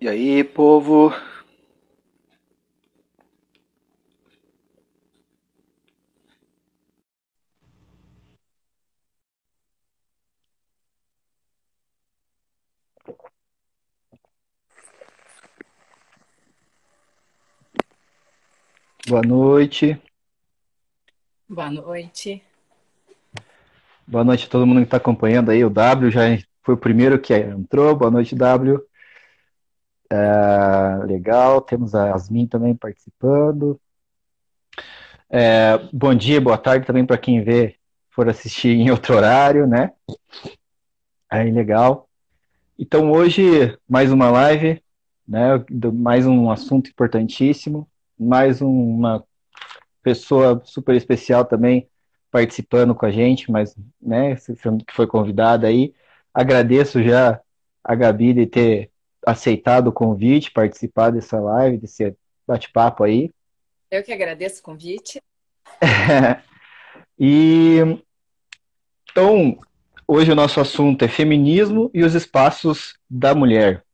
E aí, povo? Boa noite. Boa noite. Boa noite a todo mundo que está acompanhando aí. O W já foi o primeiro que entrou. Boa noite, W. Legal. Temos a Yasmin também participando. Bom dia, boa tarde também para quem vê, for assistir em outro horário, né? Aí, legal. Então, hoje, mais uma live, né? Mais um assunto importantíssimo. Mais uma pessoa super especial também participando com a gente, mas, né, que foi convidada aí. Agradeço já a Gabi de ter aceitado o convite, participar dessa live, desse bate-papo aí. Eu que agradeço o convite. E então, hoje o nosso assunto é feminismo e os espaços da mulher.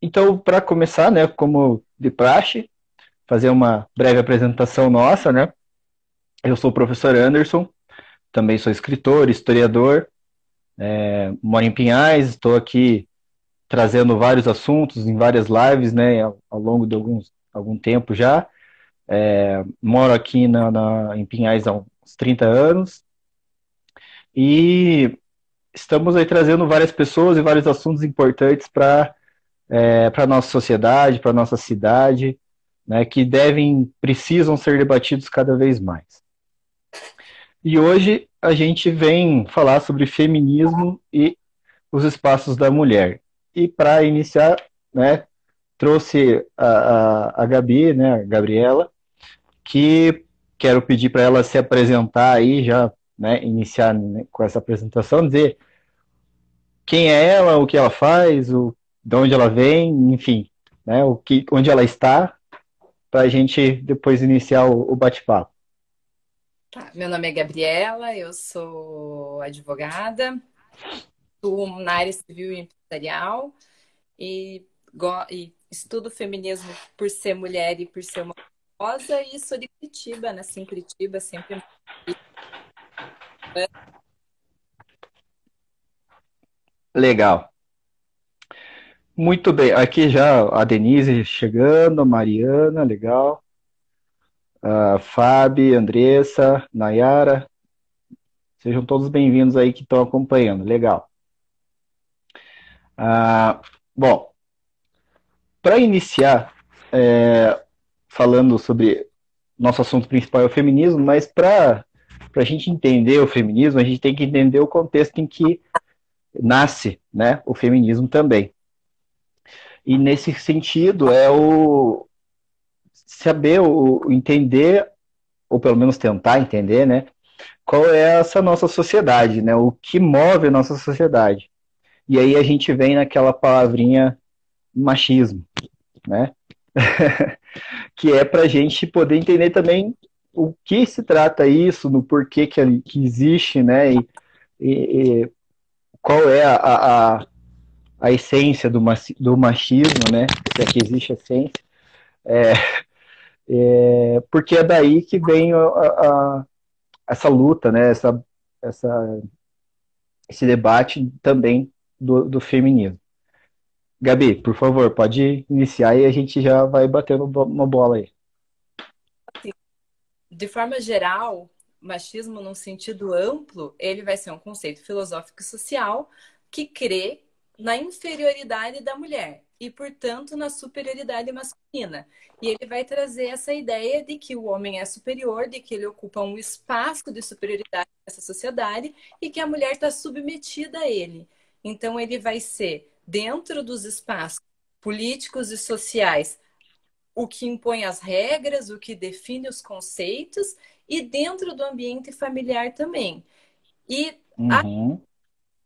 Então, para começar, né, como de praxe, fazer uma breve apresentação nossa, né? Eu sou o professor Anderson, também sou escritor, historiador, moro em Pinhais, estou aqui trazendo vários assuntos em várias lives, né, ao longo de algum tempo já. Moro aqui em Pinhais há uns 30 anos e estamos aí trazendo várias pessoas e vários assuntos importantes para a nossa sociedade, para a nossa cidade, né, que precisam ser debatidos cada vez mais. E hoje a gente vem falar sobre feminismo e os espaços da mulher. E para iniciar, né, trouxe a Gabi, né, a Gabriela, que quero pedir para ela se apresentar aí, já, né, iniciar, né, com essa apresentação, dizer quem é ela, o que ela faz, de onde ela vem, enfim, né, onde ela está, para a gente depois iniciar o bate-papo. Tá, meu nome é Gabriela, eu sou advogada, atuo na área civil e empresarial e estudo feminismo por ser mulher e por ser uma rosa e sou de Curitiba, nasci em Curitiba, sempre. Legal. Muito bem. Aqui já a Denise chegando, a Mariana, legal. A Fábio, Andressa, Nayara, sejam todos bem-vindos aí que estão acompanhando. Legal. Ah, bom, para iniciar, falando sobre nosso assunto principal é o feminismo, mas para a gente entender o feminismo, a gente tem que entender o contexto em que nasce, né, o feminismo também. E nesse sentido é o saber, o entender, ou pelo menos tentar entender, né, qual é essa nossa sociedade, né, o que move a nossa sociedade. E aí a gente vem naquela palavrinha machismo, né? Que é para a gente poder entender também o que se trata isso, no porquê que existe, né? E qual é a essência do machismo, né? Se é que existe essência. Porque é daí que vem essa luta, né? Essa, esse debate também do feminismo. Gabi, por favor, pode iniciar e a gente já vai batendo uma bola aí. Assim, de forma geral, machismo, num sentido amplo, ele vai ser um conceito filosófico e social que crê na inferioridade da mulher e, portanto, na superioridade masculina. E ele vai trazer essa ideia de que o homem é superior, de que ele ocupa um espaço de superioridade nessa sociedade e que a mulher está submetida a ele. Então, ele vai ser, dentro dos espaços políticos e sociais, o que impõe as regras, o que define os conceitos e dentro do ambiente familiar também. E Uhum.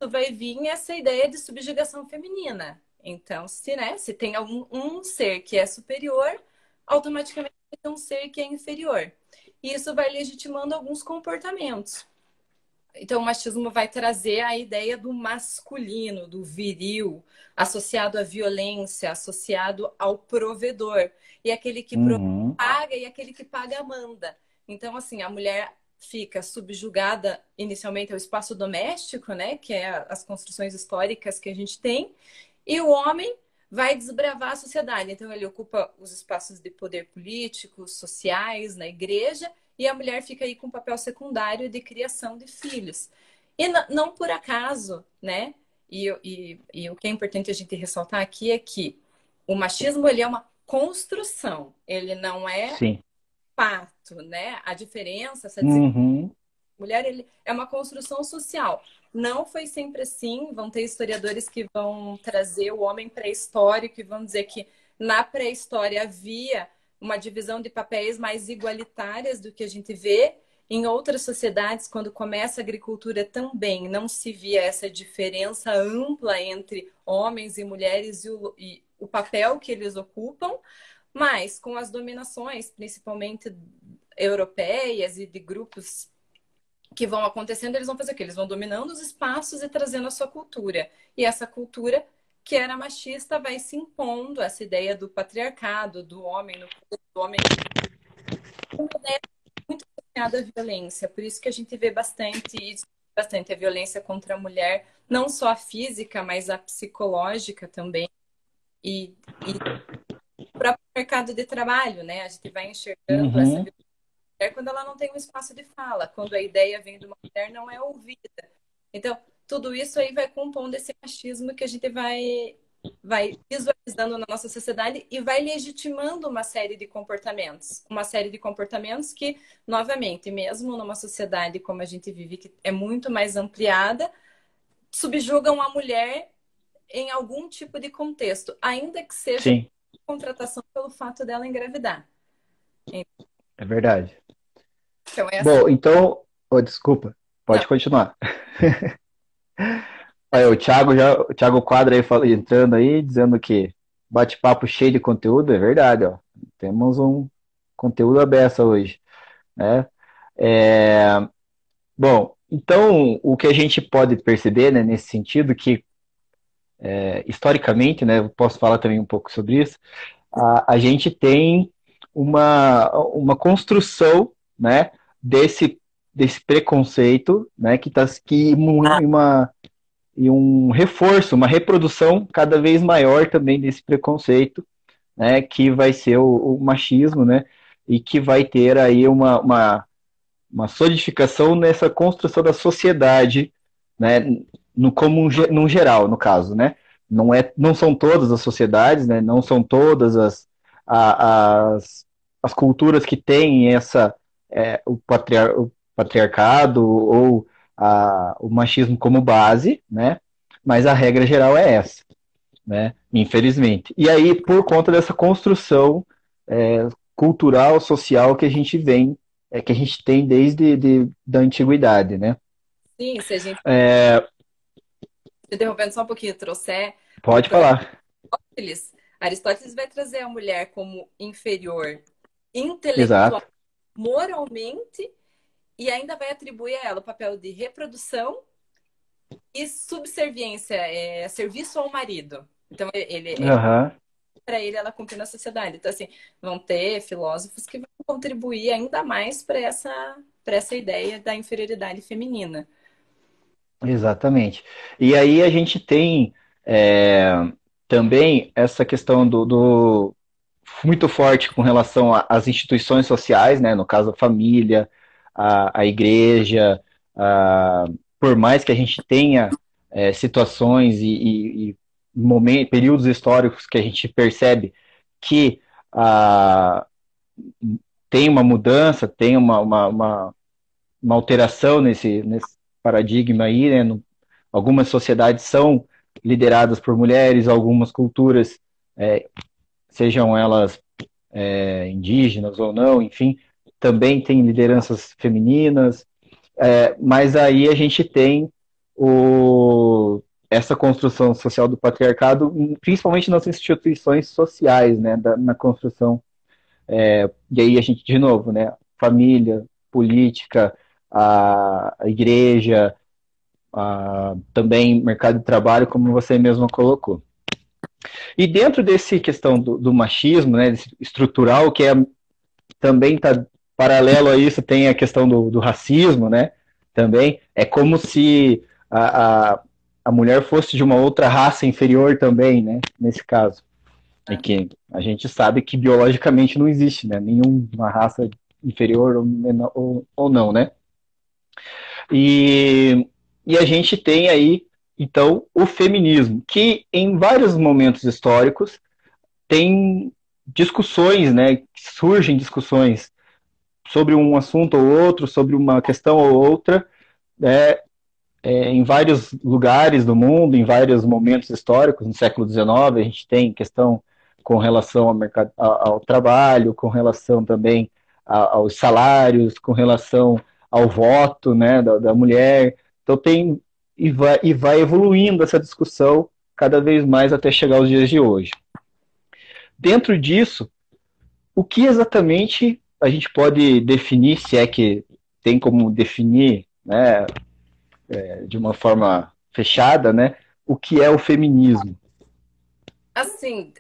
vai vir essa ideia de subjugação feminina. Então, se tem um ser que é superior, automaticamente tem um ser que é inferior. E isso vai legitimando alguns comportamentos. Então, o machismo vai trazer a ideia do masculino, do viril, associado à violência, associado ao provedor. E aquele que Uhum. paga e aquele que paga manda. Então, assim, a mulher fica subjugada inicialmente ao espaço doméstico, né, que é as construções históricas que a gente tem, e o homem vai desbravar a sociedade. Então, ele ocupa os espaços de poder político, sociais, na igreja, e a mulher fica aí com um papel secundário de criação de filhos. E não por acaso, né? E o que é importante a gente ressaltar aqui é que o machismo ele é uma construção, ele não é Sim. fato, né? A diferença, essa Uhum. mulher ele é uma construção social. Não foi sempre assim. Vão ter historiadores que vão trazer o homem pré-histórico e vão dizer que na pré-história havia uma divisão de papéis mais igualitárias do que a gente vê. Em outras sociedades, quando começa a agricultura também, não se via essa diferença ampla entre homens e mulheres e o papel que eles ocupam, mas com as dominações, principalmente europeias e de grupos que vão acontecendo, eles vão fazer o quê? Eles vão dominando os espaços e trazendo a sua cultura. E essa cultura, que era machista, vai se impondo essa ideia do patriarcado, do homem, do homem uma ideia muito associada à violência. Por isso que a gente vê bastante a violência contra a mulher, não só a física, mas a psicológica também. E o próprio mercado de trabalho, né? A gente vai enxergando essa Uhum. violência quando ela não tem um espaço de fala, quando a ideia vem de uma mulher não é ouvida. Então, tudo isso aí vai compondo esse machismo que a gente vai visualizando na nossa sociedade e vai legitimando uma série de comportamentos que, novamente, mesmo numa sociedade como a gente vive, que é muito mais ampliada, subjugam a mulher em algum tipo de contexto, ainda que seja Sim, contratação pelo fato dela engravidar. é verdade. Então, essa Bom, então, oh, desculpa, não, pode continuar. Olha, o Thiago Quadra aí entrando aí, dizendo que bate-papo cheio de conteúdo, é verdade, ó. Temos um conteúdo à beça hoje, né? É, bom, então o que a gente pode perceber, né, nesse sentido, que historicamente, né, eu posso falar também um pouco sobre isso, a gente tem uma construção, né, desse preconceito, né, que está que e um reforço, uma reprodução cada vez maior também desse preconceito, né, que vai ser o machismo, né, e que vai ter aí uma solidificação nessa construção da sociedade, né, no como num geral, no caso, né, não são todas as sociedades, né, não são todas as, as culturas que têm o patriarcado ou o machismo como base, né, mas a regra geral é essa, né, infelizmente. E aí, por conta dessa construção cultural, social que a gente vem, que a gente tem da antiguidade, né? sim, se a gente É, interrompendo só um pouquinho, trouxer o pode próprio falar. Aristóteles vai trazer a mulher como inferior intelectual, Exato. moralmente, e ainda vai atribuir a ela o papel de reprodução e subserviência, serviço ao marido. Então, Aham. para ele, ela cumpre na sociedade. Então, assim, vão ter filósofos que vão contribuir ainda mais para essa ideia da inferioridade feminina. Exatamente. E aí a gente tem é, também essa questão do muito forte com relação às instituições sociais, né? No caso, a família, a igreja, por mais que a gente tenha situações e períodos históricos que a gente percebe que ah, tem uma mudança, tem uma alteração nesse paradigma aí, né? Algumas sociedades são lideradas por mulheres, algumas culturas, sejam elas indígenas ou não, enfim, também tem lideranças femininas, mas aí a gente tem essa construção social do patriarcado, principalmente nas instituições sociais, né, na construção, e aí a gente, de novo, né, família, política, a igreja, também mercado de trabalho, como você mesma colocou. E dentro desse questão do machismo, né, estrutural, que também está paralelo a isso, tem a questão do racismo, né, também, é como se a mulher fosse de uma outra raça inferior também, né, nesse caso. E que a gente sabe que biologicamente não existe, né, nenhuma raça inferior ou não, né. E a gente tem aí, então, o feminismo, que em vários momentos históricos tem discussões, né? Surgem discussões sobre um assunto ou outro, sobre uma questão ou outra, né, em vários lugares do mundo, em vários momentos históricos. No século XIX, a gente tem questão com relação ao trabalho, com relação também aos salários, com relação ao voto, né, da mulher. Então tem e vai evoluindo essa discussão cada vez mais até chegar aos dias de hoje. Dentro disso, o que exatamente a gente pode definir, se é que tem como definir, né, de uma forma fechada, né, o que é o feminismo? Assim,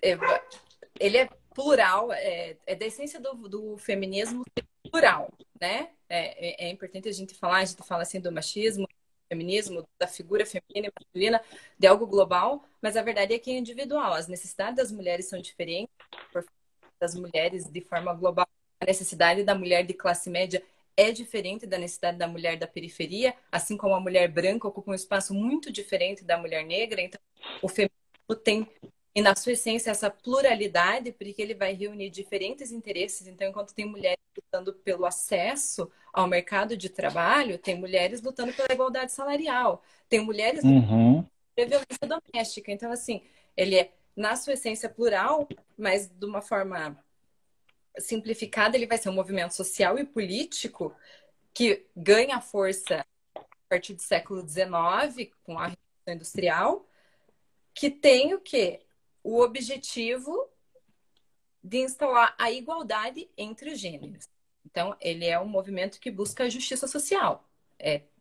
ele é plural, é da essência do feminismo ser plural, né? É importante a gente fala assim do machismo, do feminismo, da figura feminina e masculina, de algo global, mas a verdade é que é individual. As necessidades das mulheres são diferentes, por das mulheres de forma global. A necessidade da mulher de classe média é diferente da necessidade da mulher da periferia, assim como a mulher branca ocupa um espaço muito diferente da mulher negra. Então, o feminismo tem, e na sua essência, essa pluralidade, porque ele vai reunir diferentes interesses. Então, enquanto tem mulheres lutando pelo acesso ao mercado de trabalho, tem mulheres lutando pela igualdade salarial, tem mulheres lutando Uhum. pela violência doméstica. Então, assim, ele é, na sua essência, plural, mas de uma forma simplificada, ele vai ser um movimento social e político que ganha força a partir do século XIX, com a Revolução Industrial, que tem o quê? O objetivo de instaurar a igualdade entre os gêneros. Então, ele é um movimento que busca a justiça social,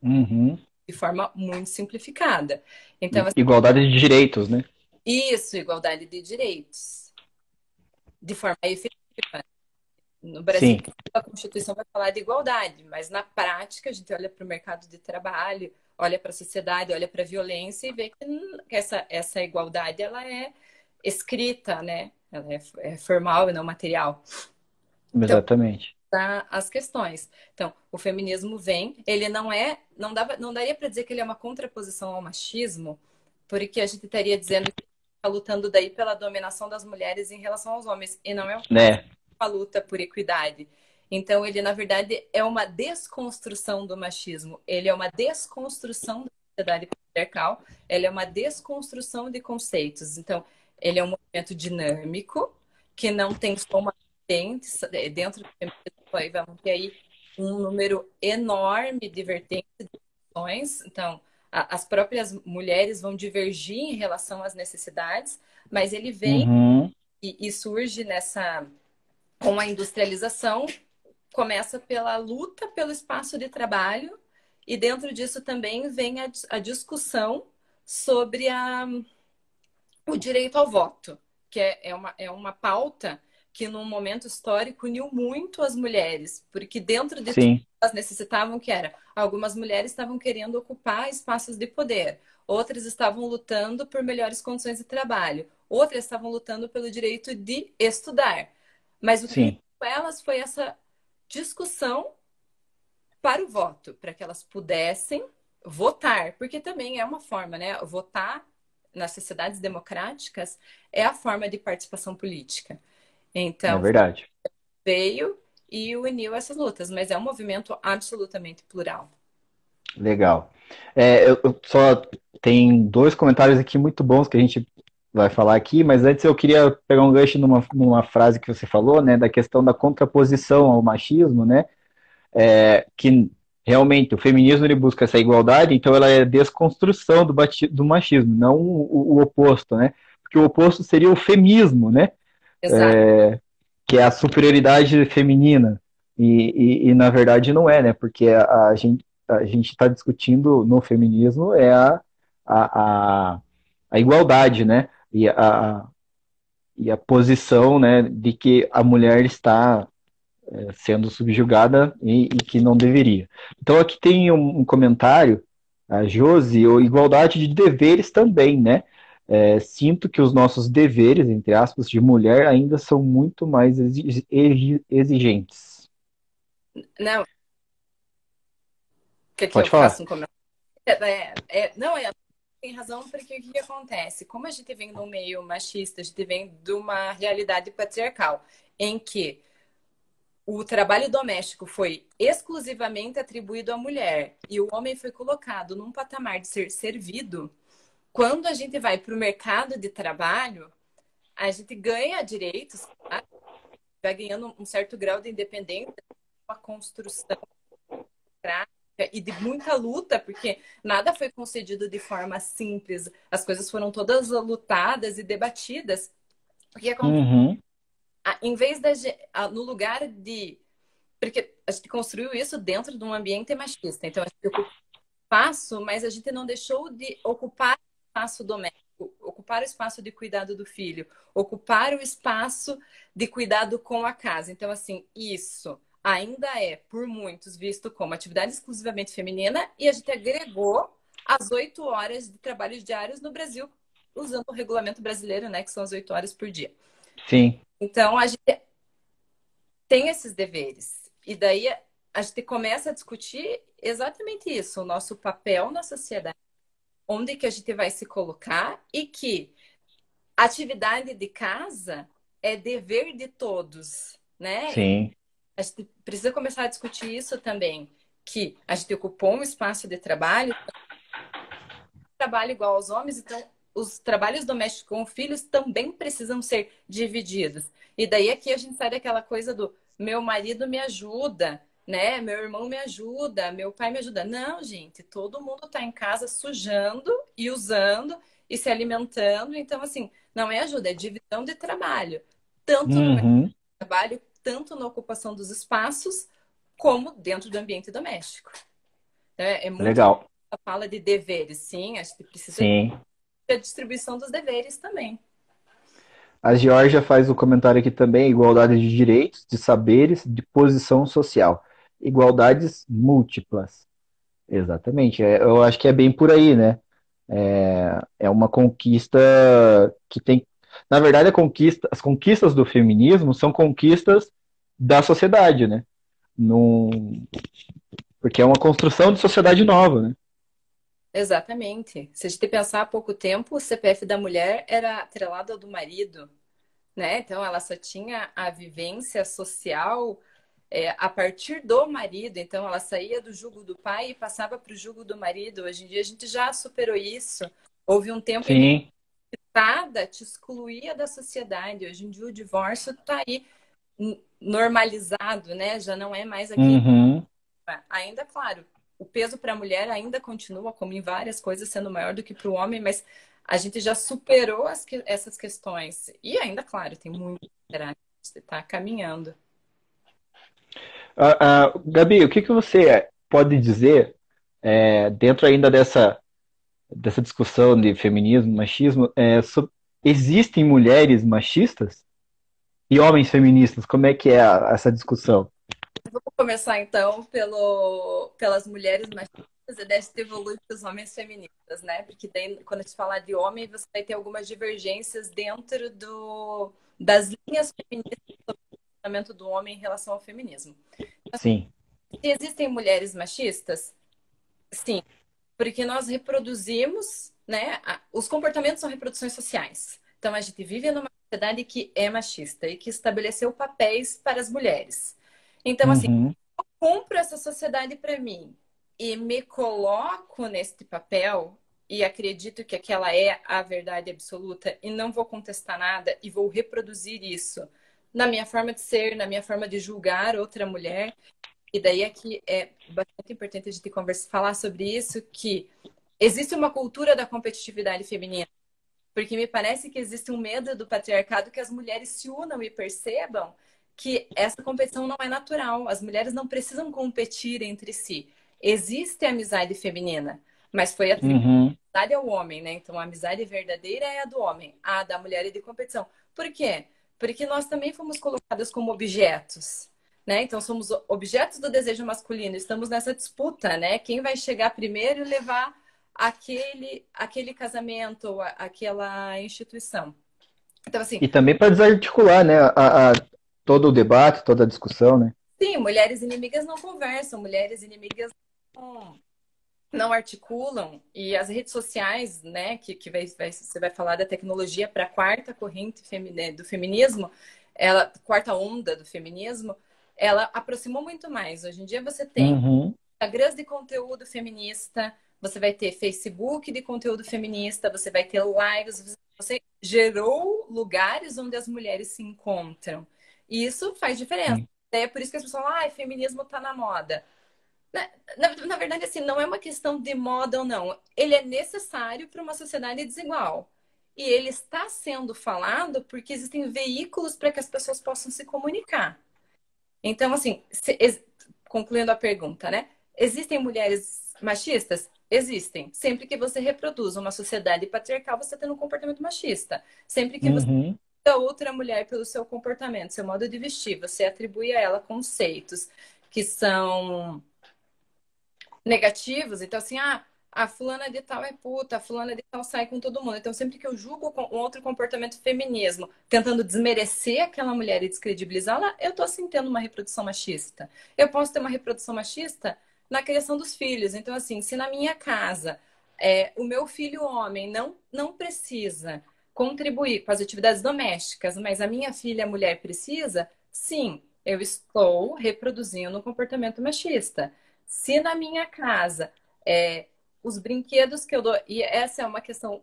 Uhum. de forma muito simplificada. Então, Igualdade de direitos, né? isso, igualdade de direitos, de forma efetiva. No Brasil, Sim, a Constituição vai falar de igualdade, mas na prática a gente olha para o mercado de trabalho, olha para a sociedade, olha para a violência e vê que essa igualdade ela é escrita, né? Ela é formal e não material. Então, exatamente. tá as questões. Então, o feminismo vem, ele não daria para dizer que ele é uma contraposição ao machismo, porque a gente estaria dizendo que está lutando daí pela dominação das mulheres em relação aos homens, e não é o caso, Né? a luta por equidade. Então, ele, na verdade, é uma desconstrução do machismo, ele é uma desconstrução da sociedade patriarcal, ele é uma desconstrução de conceitos. Então, ele é um movimento dinâmico, que não tem só uma dentro do feminismo, aí vamos ter aí um número enorme de vertentes de ações. Então, as próprias mulheres vão divergir em relação às necessidades, mas ele vem Uhum. e surge com a industrialização, começa pela luta pelo espaço de trabalho, e dentro disso também vem a discussão sobre o direito ao voto, que é uma pauta que, num momento histórico, uniu muito as mulheres, porque dentro de tudo Sim, elas necessitavam que era, algumas mulheres estavam querendo ocupar espaços de poder, outras estavam lutando por melhores condições de trabalho, outras estavam lutando pelo direito de estudar. Mas o que uniu sim. elas foi essa discussão para o voto, para que elas pudessem votar, porque também é uma forma, né? Votar nas sociedades democráticas é a forma de participação política. É Então, verdade. veio e uniu essas lutas, mas é um movimento absolutamente plural. Legal. Eu só tem dois comentários aqui muito bons que a gente vai falar aqui, mas antes eu queria pegar um gancho numa frase que você falou, né, da questão da contraposição ao machismo, né, que realmente o feminismo ele busca essa igualdade, então ela é desconstrução do machismo, não o oposto, né, porque o oposto seria o femismo, né, Exato. que é a superioridade feminina. E, na verdade não é, né? Porque a gente está discutindo no feminismo a, a igualdade, né? E a posição, né, de que a mulher está sendo subjugada e que não deveria. Então aqui tem um comentário, a Josi, ou igualdade de deveres também, né? Sinto que os nossos deveres, entre aspas, de mulher ainda são muito mais exigentes. Não, quer que eu Pode falar. faça um comentário? Não, tem razão, porque o que acontece? Como a gente vem num meio machista, a gente vem de uma realidade patriarcal, em que o trabalho doméstico foi exclusivamente atribuído à mulher e o homem foi colocado num patamar de ser servido. Quando a gente vai para o mercado de trabalho, a gente ganha direitos, tá? Vai ganhando um certo grau de independência, uma construção prática e de muita luta, porque nada foi concedido de forma simples. As coisas foram todas lutadas e debatidas. O que acontece? Uhum, Em vez da no lugar de, porque a gente construiu isso dentro de um ambiente machista. Então a gente ocupa espaço, mas a gente não deixou de ocupar o espaço doméstico, ocupar o espaço de cuidado do filho, ocupar o espaço de cuidado com a casa. Então, assim, isso ainda é, por muitos, visto como atividade exclusivamente feminina e a gente agregou as 8 horas de trabalho diários no Brasil, usando o regulamento brasileiro, né, que são as 8 horas por dia. sim. Então, a gente tem esses deveres. E daí a gente começa a discutir exatamente isso, o nosso papel na sociedade, onde que a gente vai se colocar e que atividade de casa é dever de todos, né? Então, Sim. a gente precisa começar a discutir isso também, que a gente ocupou um espaço de trabalho, trabalho igual aos homens, então os trabalhos domésticos com filhos também precisam ser divididos. E daí aqui a gente sai daquela coisa do meu marido me ajuda, né? Meu irmão me ajuda, meu pai me ajuda. Não, gente, todo mundo está em casa sujando e usando e se alimentando. Então, assim, não é ajuda, é divisão de trabalho. Tanto no Uhum, trabalho, tanto na ocupação dos espaços, como dentro do ambiente doméstico. É muito legal. a fala de deveres, sim, acho que precisa Sim. ter a distribuição dos deveres também. A Georgia faz o comentário aqui também: igualdade de direitos, de saberes, de posição social. Igualdades múltiplas. Exatamente. Eu acho que é bem por aí, né? É uma conquista que tem. Na verdade, as conquistas do feminismo são conquistas da sociedade, né? Num, porque é uma construção de sociedade nova, né? Exatamente. Se a gente pensar há pouco tempo, o CPF da mulher era atrelado ao do marido, né? Então ela só tinha a vivência social a partir do marido. Então ela saía do jugo do pai e passava para o jugo do marido. Hoje em dia a gente já superou isso. Houve um tempo em que Sim. nada te excluía da sociedade. Hoje em dia o divórcio está aí normalizado, né? Já não é mais aquele. Uhum. Ainda, claro, o peso para a mulher ainda continua, como em várias coisas, sendo maior do que para o homem, mas a gente já superou essas questões. E ainda, claro, tem muito a está caminhando. Gabi, o que você pode dizer dentro ainda dessa discussão de feminismo, machismo, existem mulheres machistas e homens feministas? Como é que é essa discussão? Vamos começar então pelas mulheres machistas e desta evolui para os homens feministas, né? Porque daí, quando a gente falar de homem, você vai ter algumas divergências dentro das linhas feministas sobre o comportamento do homem em relação ao feminismo. Sim. Se existem mulheres machistas, sim, porque nós reproduzimos, né? Os comportamentos são reproduções sociais. Então a gente vive numa sociedade que é machista e que estabeleceu papéis para as mulheres. Então, assim, Uhum. eu compro essa sociedade para mim e me coloco neste papel e acredito que aquela é a verdade absoluta e não vou contestar nada e vou reproduzir isso na minha forma de ser, na minha forma de julgar outra mulher. E daí aqui é bastante importante a gente conversar, falar sobre isso, que existe uma cultura da competitividade feminina, porque me parece que existe um medo do patriarcado que as mulheres se unam e percebam que essa competição não é natural. As mulheres não precisam competir entre si. Existe a amizade feminina, mas foi atribuída Uhum. a amizade ao homem, né? Então a amizade verdadeira é a do homem, a da mulher é de competição. Por quê? Porque nós também fomos colocadas como objetos, né? Então somos objetos do desejo masculino. Estamos nessa disputa, né? Quem vai chegar primeiro e levar aquele casamento, ou aquela instituição. Então, assim, E também para desarticular, né, todo o debate, toda a discussão, né? sim, mulheres inimigas não conversam, mulheres inimigas não articulam. E as redes sociais, né, você vai falar da tecnologia para a quarta corrente do feminismo, ela, quarta onda do feminismo, ela aproximou muito mais. Hoje em dia você tem Uhum. Instagrams de conteúdo feminista, você vai ter Facebook de conteúdo feminista, você vai ter lives, você gerou lugares onde as mulheres se encontram. E isso faz diferença. Sim. É por isso que as pessoas falam, feminismo tá na moda. Na verdade, assim, não é uma questão de moda ou não. Ele é necessário para uma sociedade desigual. E ele está sendo falado porque existem veículos para que as pessoas possam se comunicar. Então, assim, concluindo a pergunta, né? Existem mulheres machistas? Existem. Sempre que você reproduz uma sociedade patriarcal, você tem um comportamento machista. Sempre que você Uhum. julga outra mulher pelo seu comportamento, seu modo de vestir, você atribui a ela conceitos que são negativos. Então, assim, a fulana de tal é puta, a fulana de tal sai com todo mundo. Então, sempre que eu julgo um outro comportamento feminismo, tentando desmerecer aquela mulher e descredibilizá-la, eu tô assim tendo uma reprodução machista. Eu posso ter uma reprodução machista na criação dos filhos. Então, assim, se na minha casa o meu filho homem não precisa contribuir com as atividades domésticas, mas a minha filha mulher precisa, sim, eu estou reproduzindo um comportamento machista. Se na minha casa, é, os brinquedos que eu dou, e essa é uma questão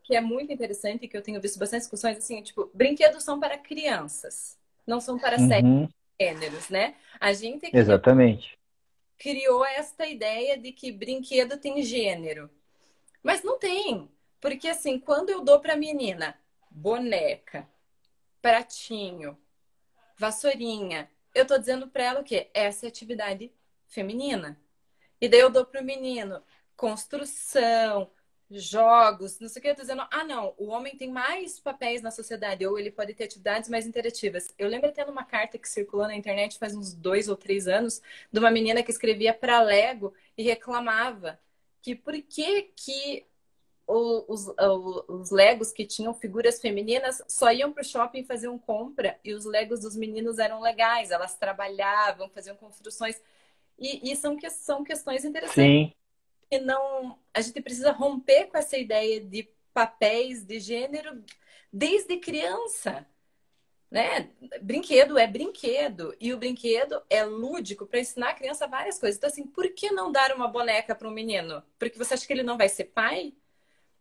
que é muito interessante, que eu tenho visto bastante discussões, assim, tipo, brinquedos são para crianças, não são para sexos, Uhum. gêneros, né? A gente Exatamente. criou esta ideia de que brinquedo tem gênero, mas não tem, porque assim, quando eu dou para a menina boneca, pratinho, vassourinha, eu tô dizendo para ela o quê? Essa é atividade feminina. E daí eu dou pro menino construção, jogos, não sei o que, eu tô dizendo, não, o homem tem mais papéis na sociedade, ou ele pode ter atividades mais interativas. Eu lembro até de uma carta que circulou na internet faz uns 2 ou 3 anos, de uma menina que escrevia para Lego e reclamava que por que os Legos que tinham figuras femininas só iam para o shopping fazer compra e os Legos dos meninos eram legais, elas trabalhavam, faziam construções. E são questões interessantes Sim. que não. A gente precisa romper com essa ideia de papéis de gênero desde criança, né? Brinquedo é brinquedo e o brinquedo é lúdico para ensinar a criança várias coisas. Então, assim, por que não dar uma boneca para um menino? Porque você acha que ele não vai ser pai?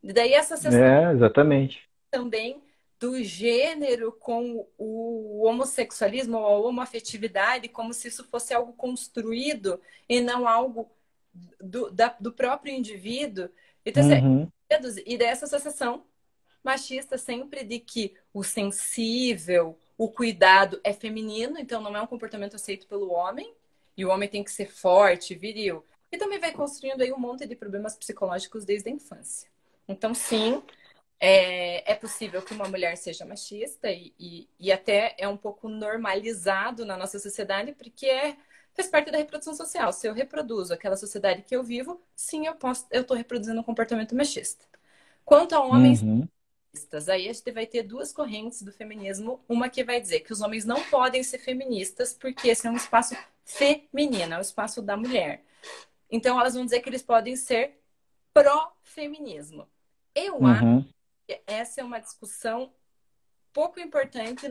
E daí essa associação É, exatamente. também do gênero com o homossexualismo ou a homoafetividade, como se isso fosse algo construído e não algo do próprio indivíduo. Então, assim, Uhum. e dessa associação machista sempre de que o sensível, o cuidado é feminino, então não é um comportamento aceito pelo homem, e o homem tem que ser forte, viril. E também vai construindo aí um monte de problemas psicológicos desde a infância. Então, sim, é possível que uma mulher seja machista e até é um pouco normalizado na nossa sociedade, porque faz parte da reprodução social. Se eu reproduzo aquela sociedade que eu vivo, sim, eu estou reproduzindo um comportamento machista. Quanto a homens Uhum. feministas, aí a gente vai ter duas correntes do feminismo. Uma que vai dizer que os homens não podem ser feministas porque esse é um espaço feminino, é um espaço da mulher. Então elas vão dizer que eles podem ser pró-feminismo. Eu acho Uhum. que essa é uma discussão pouco importante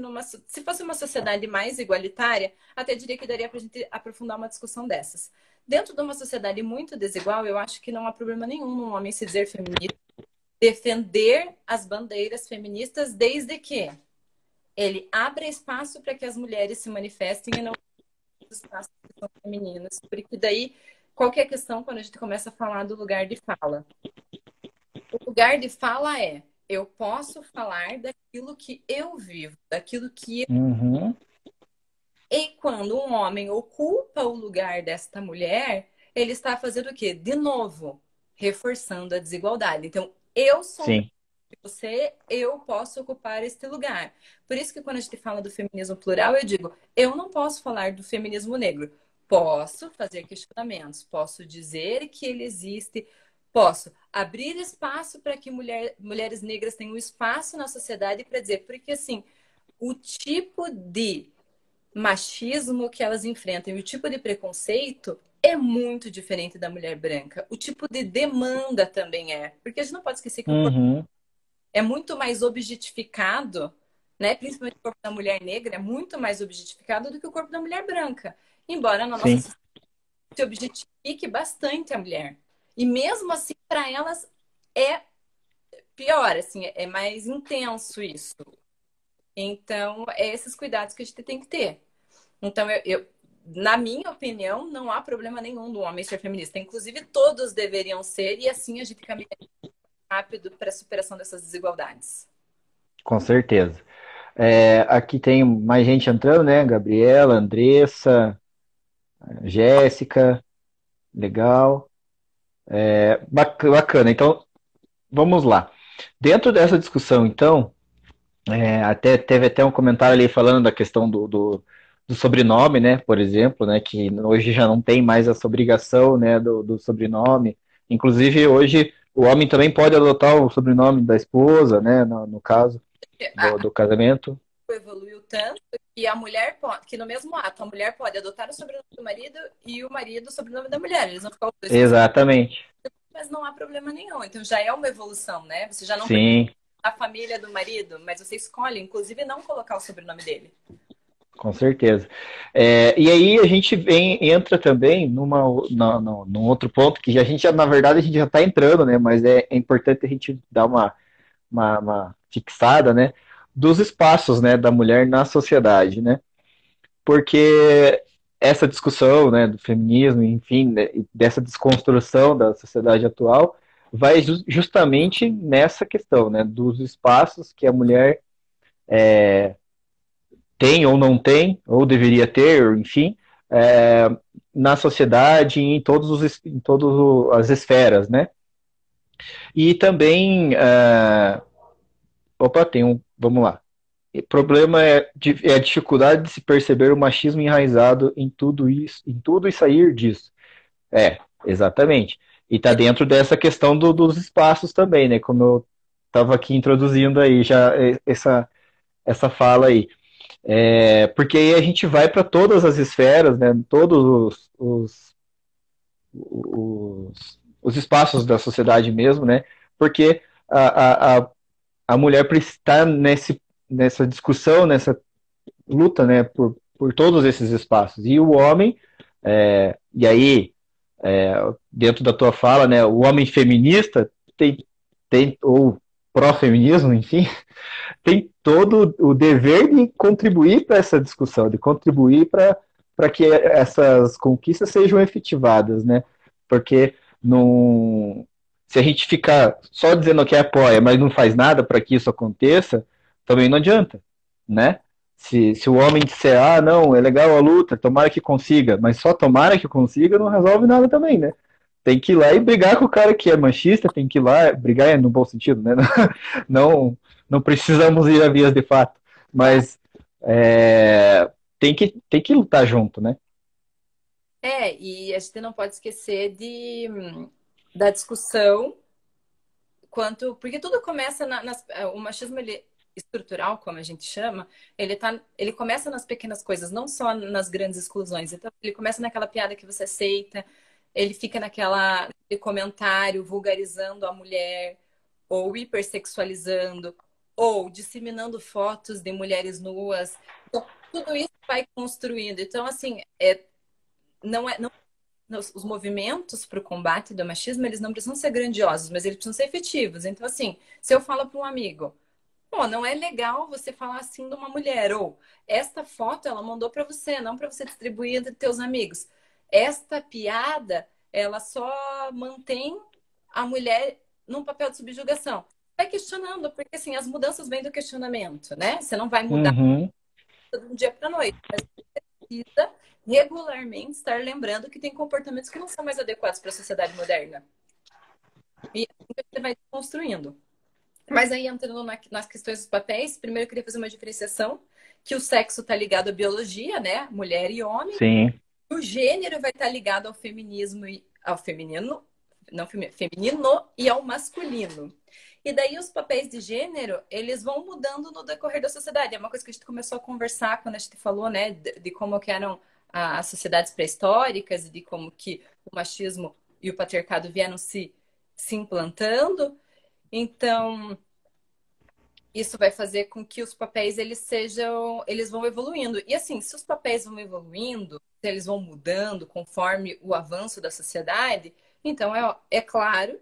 se fosse uma sociedade mais igualitária, até diria que daria para a gente aprofundar uma discussão dessas. Dentro de uma sociedade muito desigual, eu acho que não há problema nenhum num homem se dizer feminista, defender as bandeiras feministas, desde que ele abra espaço para que as mulheres se manifestem e não os espaços que são femininos, porque daí qualquer questão quando a gente começa a falar do lugar de fala. O lugar de fala eu posso falar daquilo que eu vivo, daquilo que Uhum. E quando um homem ocupa o lugar desta mulher, ele está fazendo o quê? De novo, reforçando a desigualdade. Então, eu sou melhor Sim. que você, eu posso ocupar este lugar. Por isso que quando a gente fala do feminismo plural, eu digo, eu não posso falar do feminismo negro. Posso fazer questionamentos, posso dizer que ele existe, posso abrir espaço para que mulheres negras tenham espaço na sociedade para dizer, porque assim, o tipo de machismo que elas enfrentam e o tipo de preconceito é muito diferente da mulher branca. O tipo de demanda também é. Porque a gente não pode esquecer que o corpo Uhum. é muito mais objetificado, né? Principalmente o corpo da mulher negra é muito mais objetificado do que o corpo da mulher branca. Embora na nossa Sim. sociedade se objetifique bastante a mulher. E mesmo assim, para elas é pior, assim, é mais intenso isso. Então, é esses cuidados que a gente tem que ter. Então, na minha opinião, não há problema nenhum do homem ser feminista. Inclusive, todos deveriam ser, e assim a gente caminha rápido para a superação dessas desigualdades. Com certeza. Aqui tem mais gente entrando, né? Gabriela, Andressa, Jéssica, legal. Bacana. Então, vamos lá. Dentro dessa discussão, então, até teve até um comentário ali falando da questão do sobrenome, né? Por exemplo, né? Que hoje já não tem mais essa obrigação, né? Do sobrenome. Inclusive, hoje o homem também pode adotar o sobrenome da esposa, né? No caso A do casamento. evoluiu tanto que a mulher pode, que no mesmo ato, a mulher pode adotar o sobrenome do marido e o marido o sobrenome da mulher. Eles vão ficar os dois com o sobrenome, Exatamente. mas não há problema nenhum. Então já é uma evolução, né? Você já não pertence Sim, à família do marido, mas você escolhe, inclusive, não colocar o sobrenome dele. com certeza. E aí a gente entra também num outro ponto que a gente já, na verdade, a gente já está entrando, né? Mas é importante a gente dar uma fixada, né? Dos espaços, né, da mulher na sociedade, né? Porque essa discussão, né, do feminismo, enfim, né, dessa desconstrução da sociedade atual, vai justamente nessa questão, né, dos espaços que a mulher tem ou não tem, ou deveria ter, enfim, é, na sociedade, em todas as esferas, né? E também, opa, vamos lá. O problema é a dificuldade de se perceber o machismo enraizado em tudo e sair disso. Exatamente. E está dentro dessa questão dos espaços também, né? Como eu estava aqui introduzindo aí já essa fala aí. Porque aí a gente vai para todas as esferas, né? Todos os espaços da sociedade mesmo, né? Porque a mulher está nessa discussão, nessa luta, né? Por todos esses espaços. E o homem, e aí, dentro da tua fala, né? O homem feminista ou pró-feminismo, enfim, tem todo o dever de contribuir para essa discussão, de contribuir para que essas conquistas sejam efetivadas, né? Porque não, se a gente ficar só dizendo que apoia, mas não faz nada para que isso aconteça, também não adianta, né? Se o homem disser, ah, não, é legal a luta, tomara que consiga, mas só tomara que consiga, não resolve nada também, né? Tem que ir lá e brigar com o cara que é machista, tem que ir lá, brigar no bom sentido, né? Não, não precisamos ir a vias de fato, Claro. mas tem que lutar junto, né? E a gente não pode esquecer da discussão quanto. Porque tudo começa o machismo estrutural, como a gente chama, ele começa nas pequenas coisas, não só nas grandes exclusões. Então, ele começa naquela piada que você aceita, ele fica naquele comentário vulgarizando a mulher, ou hipersexualizando, ou disseminando fotos de mulheres nuas. Então, tudo isso vai construindo. Então, assim, não os movimentos para o combate do machismo, eles não precisam ser grandiosos, mas eles precisam ser efetivos. Então, assim, se eu falo para um amigo, pô, não é legal você falar assim de uma mulher, ou esta foto ela mandou para você, não para você distribuir entre teus amigos. Esta piada, ela só mantém a mulher num papel de subjugação. Vai questionando, porque assim, as mudanças vêm do questionamento, né? Você não vai mudar Uhum, de um dia para noite. precisa regularmente estar lembrando que tem comportamentos que não são mais adequados para a sociedade moderna. E assim que você vai construindo. Mas aí, entrando nas questões dos papéis, primeiro eu queria fazer uma diferenciação, que o sexo está ligado à biologia, né? Mulher e homem. Sim. O gênero vai estar ligado ao feminismo e ao feminino, não feminino e ao masculino. E daí os papéis de gênero, eles vão mudando no decorrer da sociedade. É uma coisa que a gente começou a conversar quando a gente falou, né, de como que eram as sociedades pré-históricas e de como que o machismo e o patriarcado vieram se implantando. Então, isso vai fazer com que os papéis eles vão evoluindo. E assim, se os papéis vão evoluindo, se eles vão mudando conforme o avanço da sociedade, então é claro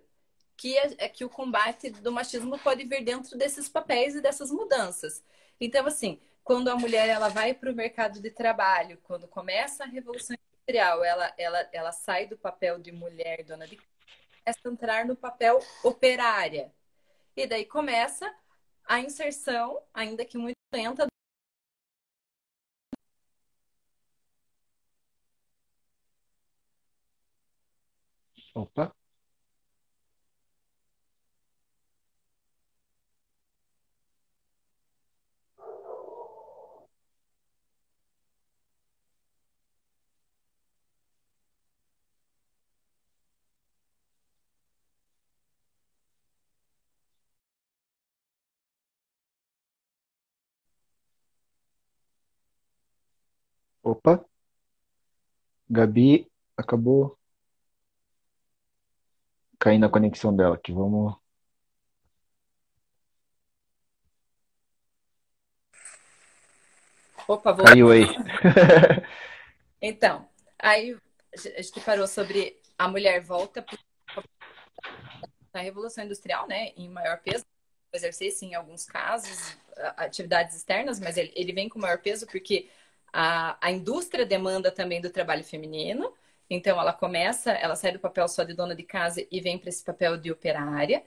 que o combate do machismo pode vir dentro desses papéis e dessas mudanças. Então, assim, quando a mulher ela vai para o mercado de trabalho, quando começa a Revolução Industrial, ela sai do papel de mulher dona de casa, começa a entrar no papel operária. E daí começa a inserção, ainda que muito lenta. Opa. Opa. Gabi acabou caindo a conexão dela aqui. Vamos. Opa, Caiu aí. então, aí a gente parou sobre a mulher volta na Revolução Industrial, né, em maior peso, exercer sim, em alguns casos, atividades externas, mas ele vem com maior peso porque a indústria demanda também do trabalho feminino. Então, ela sai do papel só de dona de casa e vem para esse papel de operária.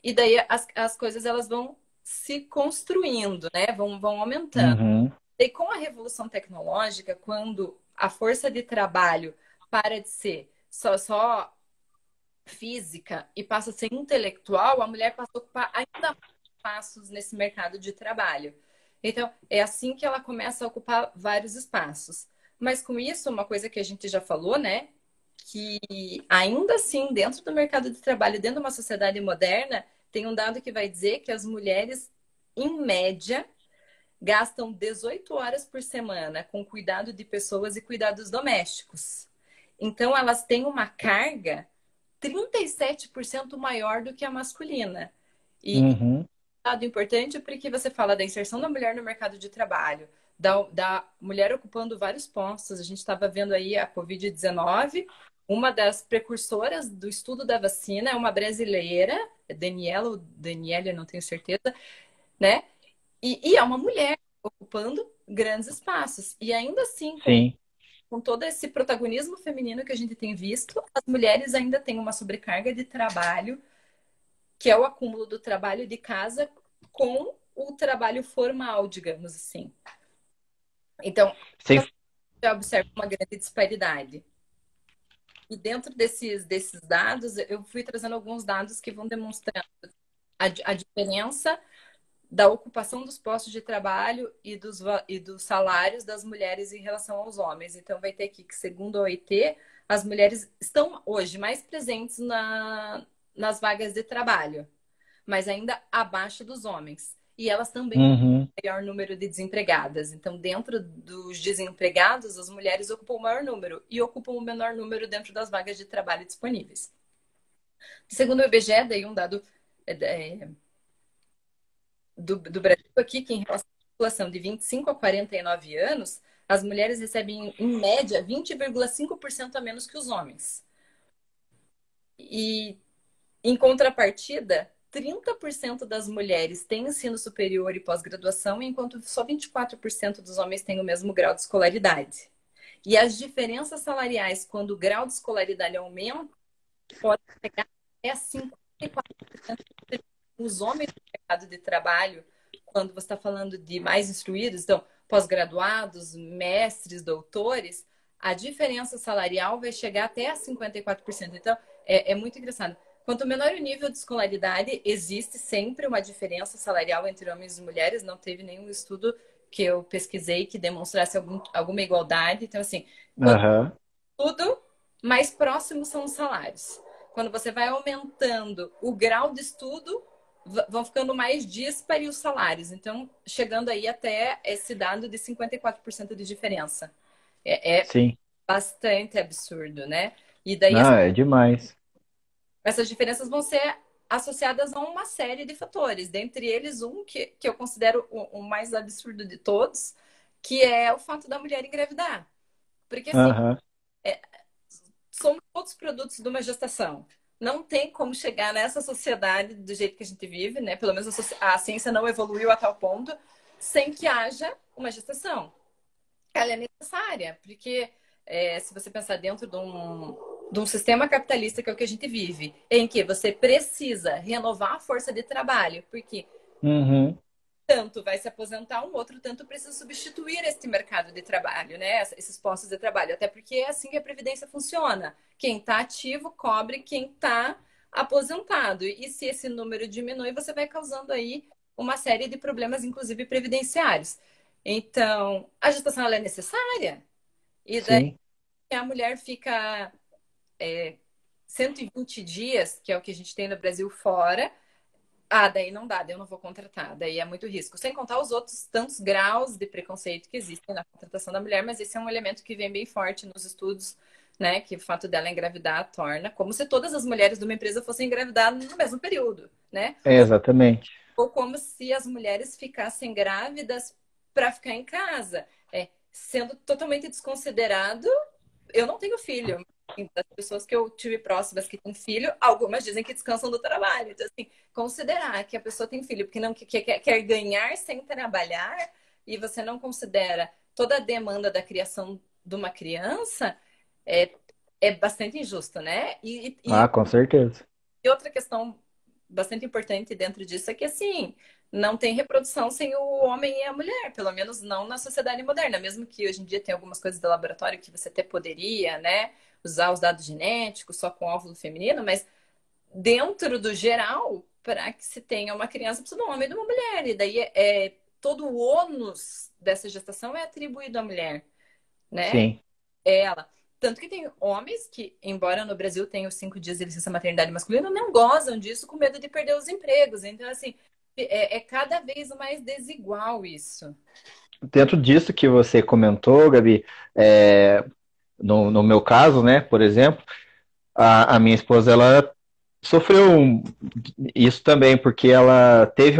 E daí as coisas elas vão se construindo, né? Vão aumentando. Uhum. E com a revolução tecnológica, quando a força de trabalho para de ser só física e passa a ser intelectual, a mulher passa a ocupar ainda mais espaços nesse mercado de trabalho. Então, é assim que ela começa a ocupar vários espaços. Mas com isso, uma coisa que a gente já falou, né? Que ainda assim, dentro do mercado de trabalho, dentro de uma sociedade moderna, tem um dado que vai dizer que as mulheres, em média, gastam 18 horas por semana com cuidado de pessoas e cuidados domésticos. Então, elas têm uma carga 37% maior do que a masculina. E Uhum. um dado importante porque você fala da inserção da mulher no mercado de trabalho, da mulher ocupando vários postos. A gente estava vendo aí a Covid-19, uma das precursoras do estudo da vacina é uma brasileira, Daniela ou Daniela, não tenho certeza, né? E é uma mulher ocupando grandes espaços. E ainda assim, Sim. com todo esse protagonismo feminino que a gente tem visto, as mulheres ainda têm uma sobrecarga de trabalho, que é o acúmulo do trabalho de casa com o trabalho formal, digamos assim. Então, Sem... já observa uma grande disparidade. E dentro desses dados, eu fui trazendo alguns dados que vão demonstrando a diferença da ocupação dos postos de trabalho e dos salários das mulheres em relação aos homens. Então, vai ter aqui que, segundo a OIT, as mulheres estão hoje mais presentes nas vagas de trabalho, mas ainda abaixo dos homens. E elas também têm Uhum. o maior número de desempregadas. Então, dentro dos desempregados, as mulheres ocupam o maior número e ocupam o menor número dentro das vagas de trabalho disponíveis. Segundo o IBGE, daí um dado do Brasil aqui, que em relação à população de 25 a 49 anos, as mulheres recebem, em média, 20,5% a menos que os homens. E, em contrapartida, 30% das mulheres têm ensino superior e pós-graduação, enquanto só 24% dos homens têm o mesmo grau de escolaridade. E as diferenças salariais, quando o grau de escolaridade aumenta, podem chegar até 54%. Os homens no mercado de trabalho quando você está falando de mais instruídos, então, pós-graduados, mestres, doutores, a diferença salarial vai chegar até a 54%. Então, é muito engraçado. Quanto menor o nível de escolaridade, existe sempre uma diferença salarial entre homens e mulheres. Não teve nenhum estudo que eu pesquisei que demonstrasse alguma igualdade. Então, assim, quanto Aham. tudo, mais próximos são os salários. Quando você vai aumentando o grau de estudo, vão ficando mais díspares os salários. Então, chegando aí até esse dado de 54% de diferença. É Sim. bastante absurdo, né? E daí Não, é demais. essas diferenças vão ser associadas a uma série de fatores, dentre eles um que eu considero o mais absurdo de todos, que é o fato da mulher engravidar. Porque, assim, Aham. somos todos produtos de uma gestação. Não tem como chegar nessa sociedade do jeito que a gente vive, né? Pelo menos a ciência não evoluiu a tal ponto, sem que haja uma gestação. Ela é necessária, porque se você pensar dentro de um sistema capitalista que é o que a gente vive, em que você precisa renovar a força de trabalho, porque Uhum. tanto vai se aposentar, um outro tanto precisa substituir este mercado de trabalho, né? Esses postos de trabalho. Até porque é assim que a Previdência funciona. Quem está ativo cobre quem está aposentado. E se esse número diminui, você vai causando aí uma série de problemas, inclusive previdenciários. Então, a gestação ela é necessária. E daí Sim. a mulher fica 120 dias, que é o que a gente tem no Brasil, fora. Ah, daí não dá, daí eu não vou contratar, daí é muito risco. Sem contar os outros tantos graus de preconceito que existem na contratação da mulher, mas esse é um elemento que vem bem forte nos estudos, né? Que o fato dela engravidar torna como se todas as mulheres de uma empresa fossem engravidar no mesmo período, né? É, exatamente. Ou como se as mulheres ficassem grávidas para ficar em casa, sendo totalmente desconsiderado. Eu não tenho filho. Das pessoas que eu tive próximas que têm filho, algumas dizem que descansam do trabalho. Então, assim, considerar que a pessoa tem filho porque não quer ganhar sem trabalhar e você não considera toda a demanda da criação de uma criança é, é bastante injusto, né? Ah, com certeza. E outra questão bastante importante dentro disso é que, assim, não tem reprodução sem o homem e a mulher, pelo menos não na sociedade moderna, mesmo que hoje em dia tem algumas coisas de laboratório que você até poderia, né, usar os dados genéticos só com óvulo feminino, mas dentro do geral, para que se tenha uma criança, precisa de um homem e de uma mulher, e daí todo o ônus dessa gestação é atribuído à mulher, né? Sim. Ela. Tanto que tem homens que, embora no Brasil tenham os 5 dias de licença maternidade masculina, não gozam disso com medo de perder os empregos. Então, assim, é cada vez mais desigual isso. Dentro disso que você comentou, Gabi, no meu caso, né, por exemplo, a minha esposa, ela sofreu isso também, porque ela teve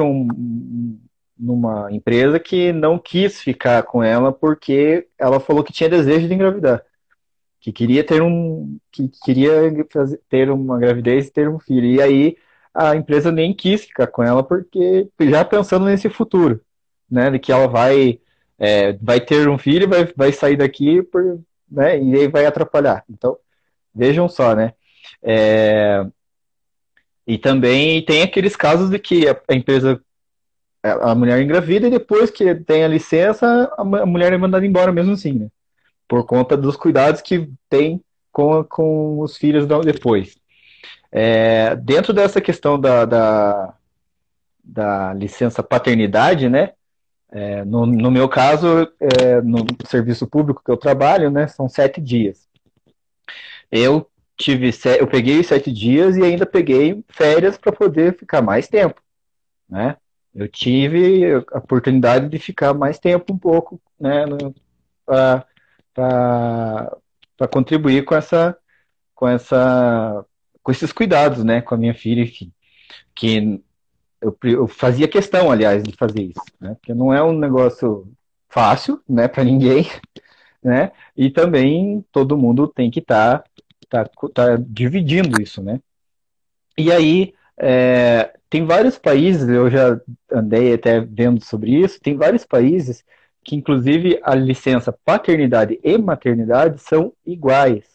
numa empresa que não quis ficar com ela porque ela falou que tinha desejo de engravidar, que queria ter uma gravidez e ter um filho. E aí a empresa nem quis ficar com ela porque já pensando nesse futuro, né, de que ela vai ter um filho, vai sair daqui né, e aí vai atrapalhar. Então, vejam só, né? É, e também tem aqueles casos de que a empresa, a mulher engravida e depois que tem a licença, a mulher é mandada embora mesmo assim, né? Por conta dos cuidados que tem com os filhos depois. Dentro dessa questão da licença paternidade, né? No meu caso, no serviço público que eu trabalho, né? São 7 dias. Eu eu peguei 7 dias e ainda peguei férias para poder ficar mais tempo, né? Eu tive a oportunidade de ficar mais tempo um pouco, né? Para contribuir com essa, com esses cuidados, né? Com a minha filha, enfim, que eu fazia questão, aliás, de fazer isso, né? Porque não é um negócio fácil, né? Para ninguém, né? E também todo mundo tem que tá dividindo isso, né? E aí, tem vários países, eu já andei até vendo sobre isso, tem vários países que, inclusive, a licença paternidade e maternidade são iguais,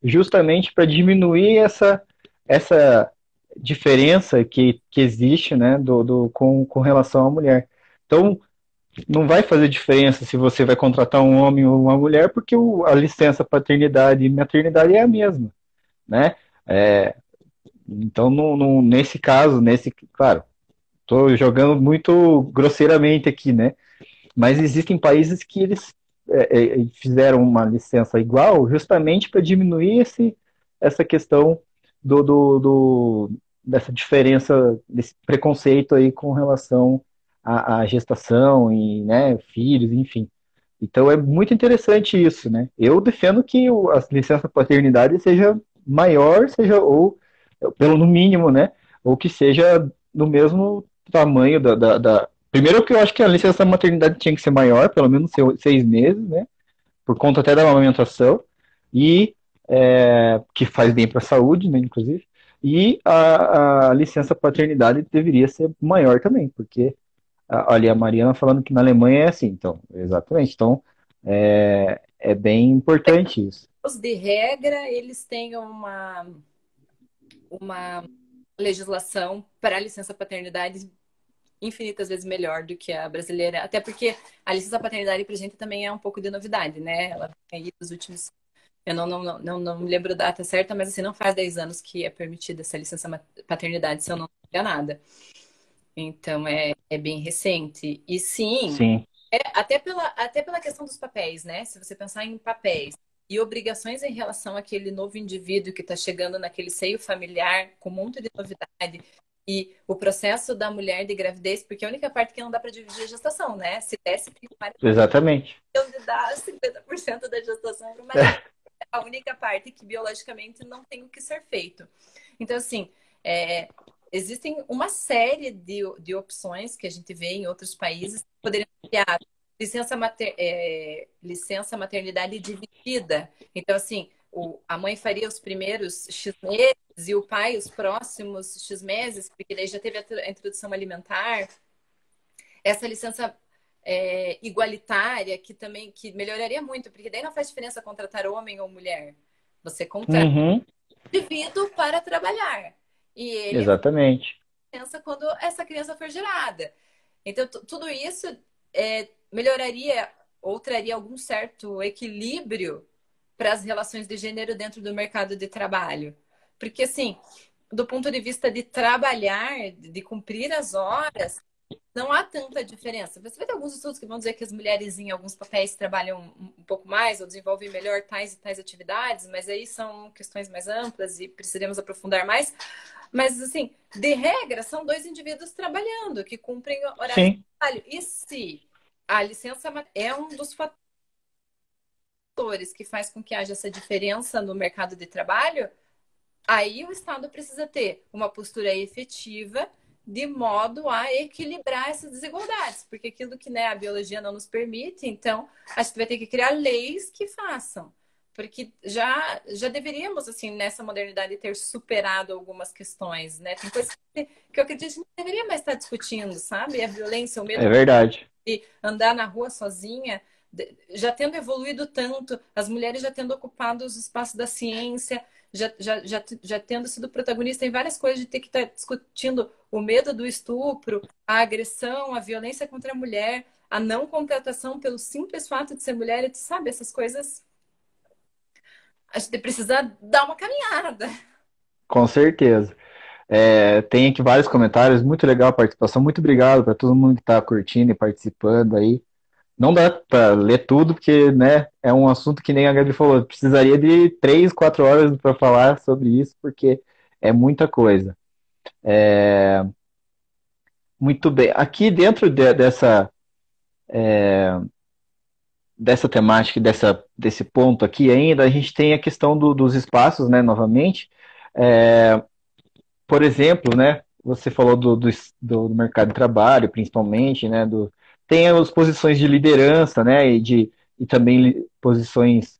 justamente para diminuir essa diferença que existe, né, com relação à mulher. Então, não vai fazer diferença se você vai contratar um homem ou uma mulher, porque a licença paternidade e maternidade é a mesma, né? É, então, nesse caso, claro, estou jogando muito grosseiramente aqui, né? Mas existem países que eles fizeram uma licença igual justamente para diminuir essa questão dessa diferença, desse preconceito aí com relação à gestação e, né, filhos, enfim. Então é muito interessante isso, né? Eu defendo que a licença paternidade seja maior, seja ou pelo no mínimo, né? Ou que seja do mesmo tamanho Primeiro que eu acho que a licença maternidade tinha que ser maior, pelo menos 6 meses, né? Por conta até da amamentação e que faz bem para a saúde, né? Inclusive. E a licença paternidade deveria ser maior também, porque olha, a Mariana falando que na Alemanha é assim, então, exatamente. Então, é bem importante isso. Os de regra, eles têm uma legislação para a licença paternidade infinitas vezes melhor do que a brasileira, até porque a licença paternidade para a gente também é um pouco de novidade, né? Ela vem aí dos últimos. Eu não me lembro a data certa, mas assim, não faz 10 anos que é permitida essa licença paternidade, se eu não estou enganada. Então é bem recente. E sim, Sim, até pela questão dos papéis, né? Se você pensar em papéis e obrigações em relação àquele novo indivíduo que está chegando naquele seio familiar com um monte de novidade e o processo da mulher de gravidez, porque a única parte que não dá para dividir é a gestação, né? Se desse para o marido, exatamente. de dar 50% da gestação para o marido. É a única parte que biologicamente não tem o que ser feito. Então, assim, é, existem uma série de opções que a gente vê em outros países que poderiam criar licença maternidade dividida. Então, assim, a mãe faria os primeiros X meses e o pai os próximos X meses, porque daí já teve a introdução alimentar. Essa licença igualitária que melhoraria muito, porque daí não faz diferença contratar homem ou mulher. Você contrata Uhum, o indivíduo para trabalhar. E ele exatamente. pensa quando essa criança for gerada. Então, tudo isso melhoraria ou traria algum certo equilíbrio para as relações de gênero dentro do mercado de trabalho. Porque, assim, do ponto de vista de trabalhar, de cumprir as horas, não há tanta diferença. Você vai ter alguns estudos que vão dizer que as mulheres em alguns papéis trabalham um pouco mais ou desenvolvem melhor tais e tais atividades, mas aí são questões mais amplas e precisaremos aprofundar mais. Mas, assim, de regra, são dois indivíduos trabalhando, que cumprem horários de Sim, trabalho. E se a licença é um dos fatores que faz com que haja essa diferença no mercado de trabalho, aí o Estado precisa ter uma postura efetiva de modo a equilibrar essas desigualdades, porque aquilo que, né, a biologia não nos permite, então a gente vai ter que criar leis que façam. Porque já deveríamos, assim, nessa modernidade, ter superado algumas questões, né? Tem coisas que eu acredito que a gente não deveria mais estar discutindo, sabe? A violência, o medo é verdade. de andar na rua sozinha, já tendo evoluído tanto, as mulheres já tendo ocupado os espaços da ciência, já tendo sido protagonista em várias coisas, de ter que estar discutindo o medo do estupro, a agressão, a violência contra a mulher, a não contratação pelo simples fato de ser mulher, sabe? Essas coisas a gente precisa dar uma caminhada. Com certeza. Tem aqui vários comentários, muito legal a participação. Muito obrigado para todo mundo que está curtindo e participando aí. Não dá para ler tudo, porque, né, é um assunto que nem a Gabi falou, precisaria de 3, 4 horas para falar sobre isso, porque é muita coisa. Muito bem. Aqui dentro dessa temática, desse ponto aqui ainda, a gente tem a questão dos espaços, né, novamente. É, por exemplo, né, você falou do mercado de trabalho, principalmente, né, tem as posições de liderança, né, e também posições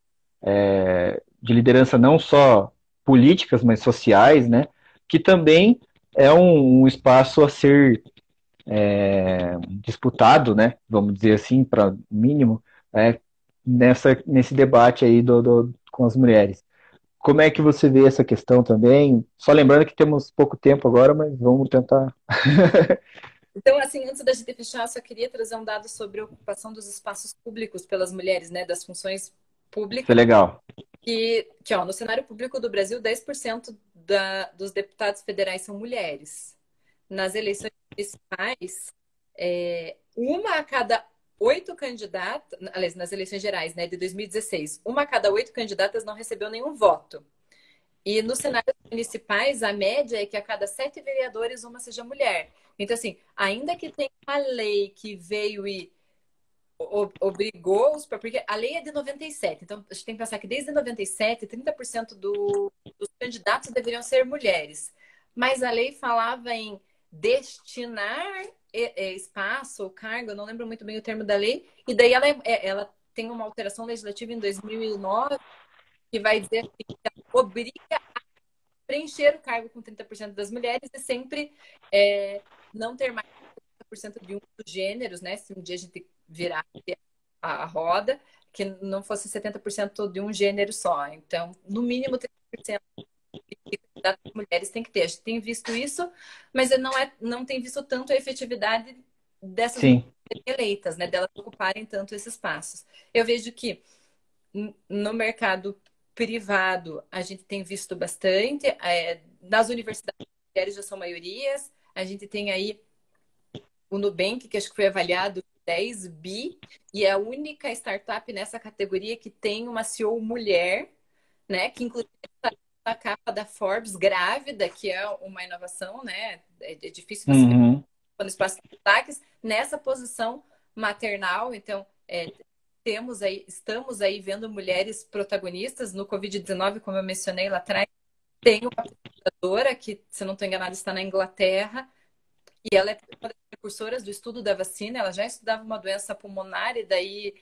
de liderança não só políticas, mas sociais, né, que também é um espaço a ser disputado, né, vamos dizer assim, para mínimo, é, nesse debate aí com as mulheres. Como é que você vê essa questão também? Só lembrando que temos pouco tempo agora, mas vamos tentar. Então, assim, antes da gente fechar, eu só queria trazer um dado sobre a ocupação dos espaços públicos pelas mulheres, né, das funções Isso é públicas, legal. ó, no cenário público do Brasil, 10% dos deputados federais são mulheres. Nas eleições municipais, uma a cada 8 candidatas, aliás, nas eleições gerais, né, de 2016, uma a cada 8 candidatas não recebeu nenhum voto. E nos cenários municipais, a média é que a cada 7 vereadores, uma seja mulher. Então, assim, ainda que tenha uma lei que veio e obrigou os... Porque a lei é de 97, então a gente tem que pensar que desde 97, 30% dos candidatos deveriam ser mulheres. Mas a lei falava em destinar espaço ou cargo, eu não lembro muito bem o termo da lei, e daí ela tem uma alteração legislativa em 2009 que vai dizer assim, que ela obriga preencher o cargo com 30% das mulheres e sempre não ter mais 30% de um dos gêneros, né? Se um dia a gente virar a roda, que não fosse 70% de um gênero só. Então, no mínimo 30% de candidatas mulheres tem que ter. A gente tem visto isso, mas não tem visto tanto a efetividade dessas mulheres Sim, eleitas, né? Delas ocuparem tanto esses espaços. Eu vejo que no mercado privado a gente tem visto bastante. Nas universidades, as mulheres já são maiorias. A gente tem aí o Nubank, que acho que foi avaliado 10 bi, e é a única startup nessa categoria que tem uma CEO mulher, né? Que inclusive está na capa da Forbes grávida, que é uma inovação, né? É difícil você ver uhum, no espaço de destaques, nessa posição maternal. Então, estamos aí vendo mulheres protagonistas no Covid-19, como eu mencionei lá atrás. Tem uma pesquisadora que, se eu não estou enganada, está na Inglaterra, e ela é uma das precursoras do estudo da vacina. Ela já estudava uma doença pulmonar e daí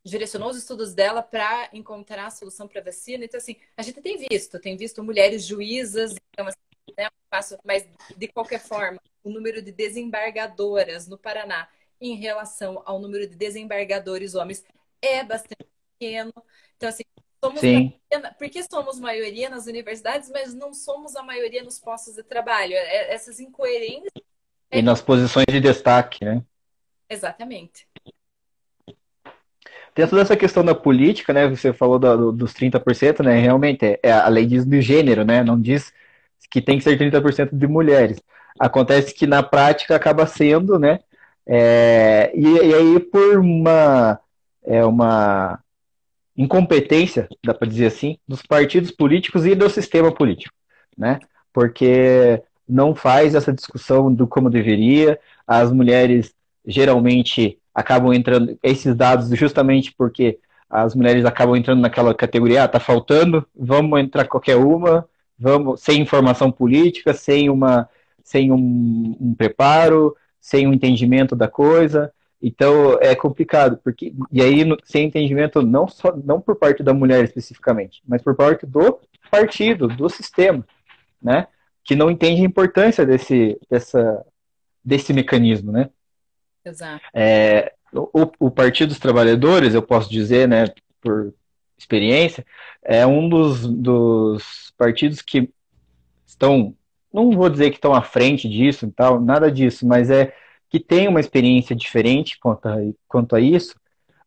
direcionou os estudos dela para encontrar a solução para a vacina. Então, assim, a gente tem visto mulheres juízas, então, assim, né, mas de qualquer forma, o número de desembargadoras no Paraná em relação ao número de desembargadores homens é bastante pequeno. Então, assim, somos sim. maioria, porque somos maioria nas universidades, mas não somos a maioria nos postos de trabalho. Essas incoerências. E nas posições de destaque, né? Exatamente. Tem toda essa questão da política, né? Você falou dos 30%, né? Realmente, a lei diz do gênero, né? Não diz que tem que ser 30% de mulheres. Acontece que na prática acaba sendo, né? E aí, por uma incompetência, dá para dizer assim, dos partidos políticos e do sistema político, né? Porque não faz essa discussão do como deveria, as mulheres geralmente acabam entrando, esses dados justamente porque as mulheres acabam entrando naquela categoria, tá faltando, vamos entrar qualquer uma, vamos sem informação política, sem um preparo, sem um entendimento da coisa, então é complicado, porque e aí sem entendimento não por parte da mulher especificamente, mas por parte do partido, do sistema, né? Que não entende a importância desse mecanismo, né? Exato. O Partido dos Trabalhadores, eu posso dizer, né, por experiência, é um dos partidos que estão, não vou dizer que estão à frente disso e tal, nada disso, mas é que tem uma experiência diferente quanto a isso,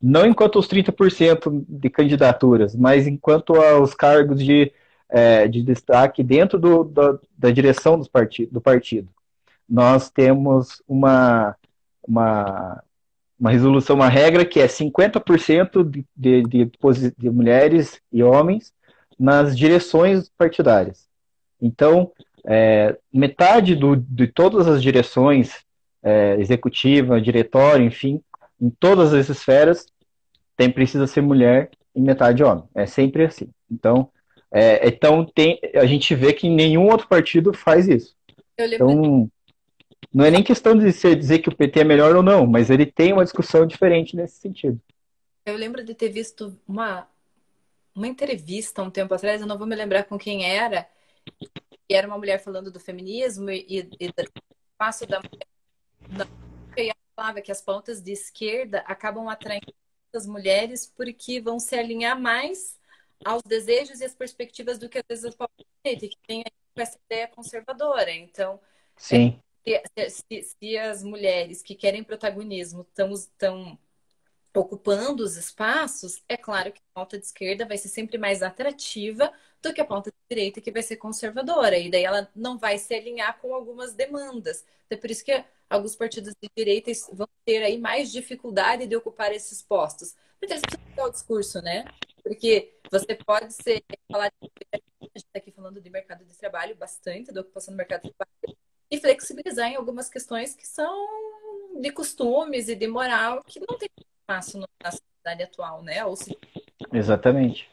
não enquanto os 30% de candidaturas, mas enquanto aos cargos de destaque dentro da direção do partido. Nós temos uma, uma resolução, uma regra que é 50% de mulheres e homens nas direções partidárias. Então, metade de todas as direções, executiva, diretório, enfim, em todas as esferas, precisa ser mulher e metade homem. É sempre assim. Então a gente vê que nenhum outro partido faz isso. Eu lembro, Então, não é nem questão de você dizer que o PT é melhor ou não, mas ele tem uma discussão diferente nesse sentido. eu lembro de ter visto uma entrevista um tempo atrás, eu não vou me lembrar com quem era, e era uma mulher falando do feminismo e do espaço da mulher. E ela falava que as pautas de esquerda acabam atraindo as mulheres porque vão se alinhar mais aos desejos e às perspectivas do que às vezes as pautas de direita, que tem aí com essa ideia conservadora. Então, Sim. Se as mulheres que querem protagonismo estão ocupando os espaços, é claro que a pauta de esquerda vai ser sempre mais atrativa do que a pauta de direita, que vai ser conservadora. E daí ela não vai se alinhar com algumas demandas. Então, é por isso que alguns partidos de direita vão ter aí mais dificuldade de ocupar esses postos. Porque eles precisam mudar o discurso, né? Porque você pode ser falar a gente está aqui falando de mercado de trabalho bastante, da ocupação do mercado de trabalho, e flexibilizar em algumas questões que são de costumes e de moral que não tem espaço na sociedade atual, né? Ou se... Exatamente.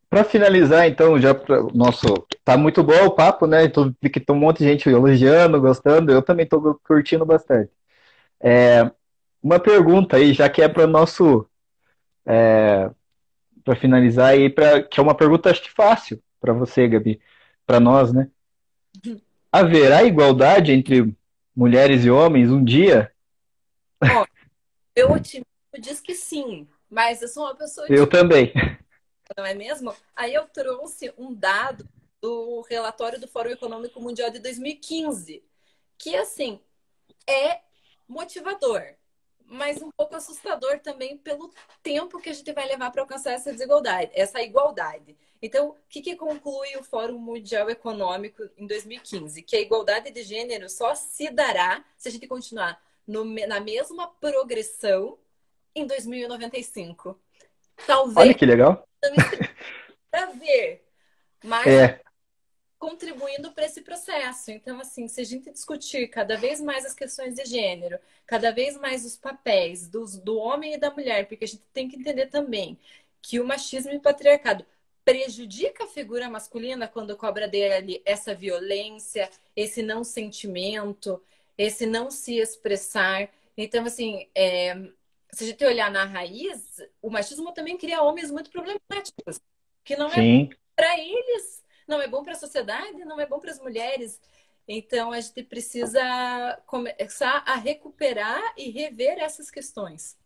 Para finalizar, então, já nosso tá muito bom o papo, né? Vi que tem um monte de gente elogiando, gostando. Eu também estou curtindo bastante. Uma pergunta aí, já que é para nosso para finalizar aí, que é uma pergunta acho que fácil para você, Gabi, para nós, né? Haverá igualdade entre mulheres e homens um dia? Ó, meu otimismo diz que sim, mas eu sou uma pessoa Eu de... também. não é mesmo? Aí eu trouxe um dado do relatório do Fórum Econômico Mundial de 2015, que assim é motivador, mas um pouco assustador também pelo tempo que a gente vai levar para alcançar essa desigualdade, essa igualdade. Então, o que conclui o Fórum Mundial Econômico em 2015? Que a igualdade de gênero só se dará se a gente continuar na mesma progressão em 2095. Olha Talvez que legal. não esteja a ver, mas É, contribuindo para esse processo. Então, assim, se a gente discutir cada vez mais as questões de gênero, cada vez mais os papéis do homem e da mulher, porque a gente tem que entender também que o machismo e o patriarcado prejudica a figura masculina quando cobra dele essa violência, esse não sentimento, esse não se expressar. Então, assim, se a gente olhar na raiz, o machismo também cria homens muito problemáticos, que não é sim, para eles, não é bom para a sociedade, não é bom para as mulheres. Então, a gente precisa começar a recuperar e rever essas questões.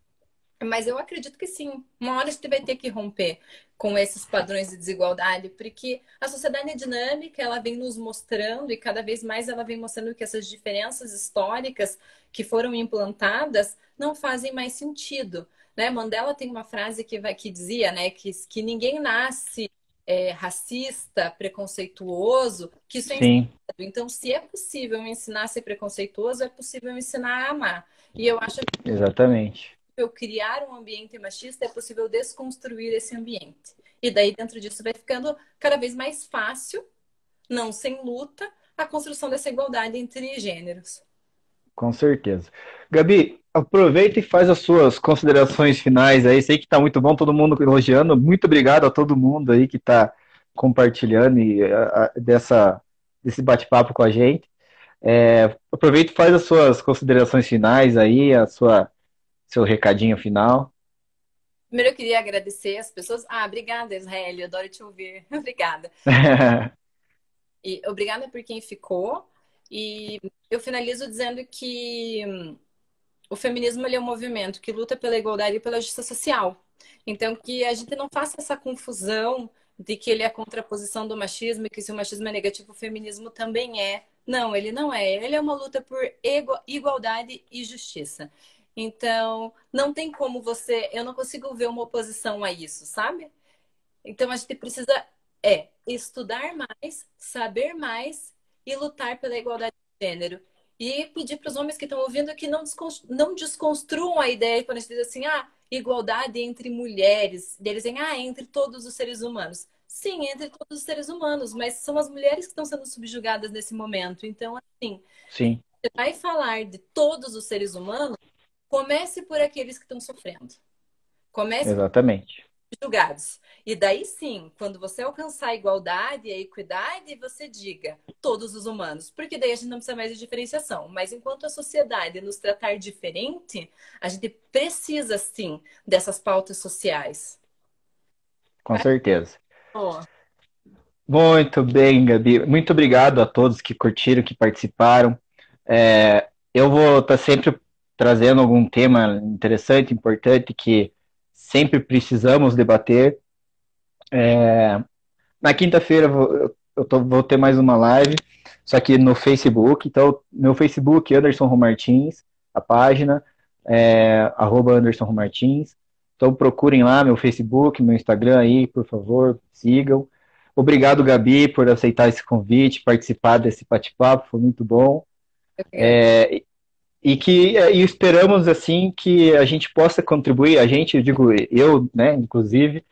Mas eu acredito que sim, uma hora a gente vai ter que romper com esses padrões de desigualdade, porque a sociedade é dinâmica, ela vem nos mostrando e cada vez mais ela vem mostrando que essas diferenças históricas que foram implantadas não fazem mais sentido, né? Mandela tem uma frase que dizia, né, que ninguém nasce racista, preconceituoso, que isso é ensinado. sim, Então, se é possível ensinar a ser preconceituoso, é possível ensinar a amar. E eu acho exatamente. criar um ambiente machista, é possível desconstruir esse ambiente. E daí, dentro disso, vai ficando cada vez mais fácil, não sem luta, a construção dessa igualdade entre gêneros. Com certeza. Gabi, aproveita e faz as suas considerações finais aí. Sei que está muito bom, todo mundo elogiando. Muito obrigado a todo mundo aí que está compartilhando desse bate-papo com a gente. Aproveita e faz as suas considerações finais aí, seu recadinho final. Primeiro, eu queria agradecer as pessoas. Ah, obrigada, Israel, eu adoro te ouvir. Obrigada. E obrigada por quem ficou. E eu finalizo dizendo que o feminismo ele é um movimento que luta pela igualdade e pela justiça social. Então, que a gente não faça essa confusão de que ele é a contraposição do machismo e que se o machismo é negativo, o feminismo também é. Não, ele não é. Ele é uma luta por igualdade e justiça. Então, não tem como eu não consigo ver uma oposição a isso, sabe? Então, a gente precisa estudar mais, saber mais e lutar pela igualdade de gênero. E pedir para os homens que estão ouvindo que não desconstruam a ideia quando a gente diz assim, igualdade entre mulheres. Eles dizem, entre todos os seres humanos. Sim, entre todos os seres humanos, mas são as mulheres que estão sendo subjugadas nesse momento. Então, assim, Sim, você vai falar de todos os seres humanos, comece por aqueles que estão sofrendo. Comece exatamente. julgados. E daí sim, quando você alcançar a igualdade e a equidade, você diga todos os humanos, porque daí a gente não precisa mais de diferenciação. Mas enquanto a sociedade nos tratar diferente, a gente precisa sim dessas pautas sociais. Com certeza. Oh, Muito bem, Gabi. Muito obrigado a todos que curtiram, que participaram. Eu vou estar sempre trazendo algum tema interessante, importante, que sempre precisamos debater. Na quinta-feira vou ter mais uma live, só que no Facebook. Então, meu Facebook, Anderson Romartins, a página, @Anderson Romartins. Então, procurem lá meu Facebook, meu Instagram aí, por favor, sigam. Obrigado, Gabi, por aceitar esse convite, participar desse bate-papo, foi muito bom. Eu que agradeço. E esperamos assim que a gente possa contribuir, a gente, eu digo eu, né, inclusive,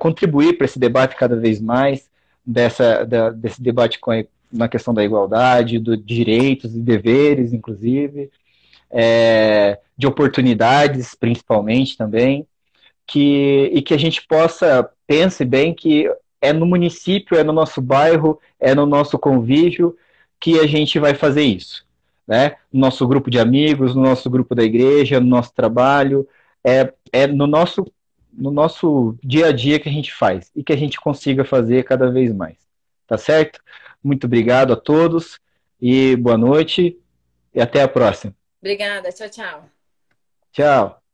contribuir para esse debate cada vez mais, desse debate na questão da igualdade, dos direitos e deveres, inclusive, de oportunidades, principalmente também, e que a gente possa, pense bem que é no município, é no nosso bairro, é no nosso convívio que a gente vai fazer isso. Né? No nosso grupo de amigos, no nosso grupo da igreja, no nosso trabalho, no nosso dia a dia que a gente faz e que a gente consiga fazer cada vez mais. Tá certo? Muito obrigado a todos e boa noite e até a próxima. Obrigada, tchau, tchau. Tchau.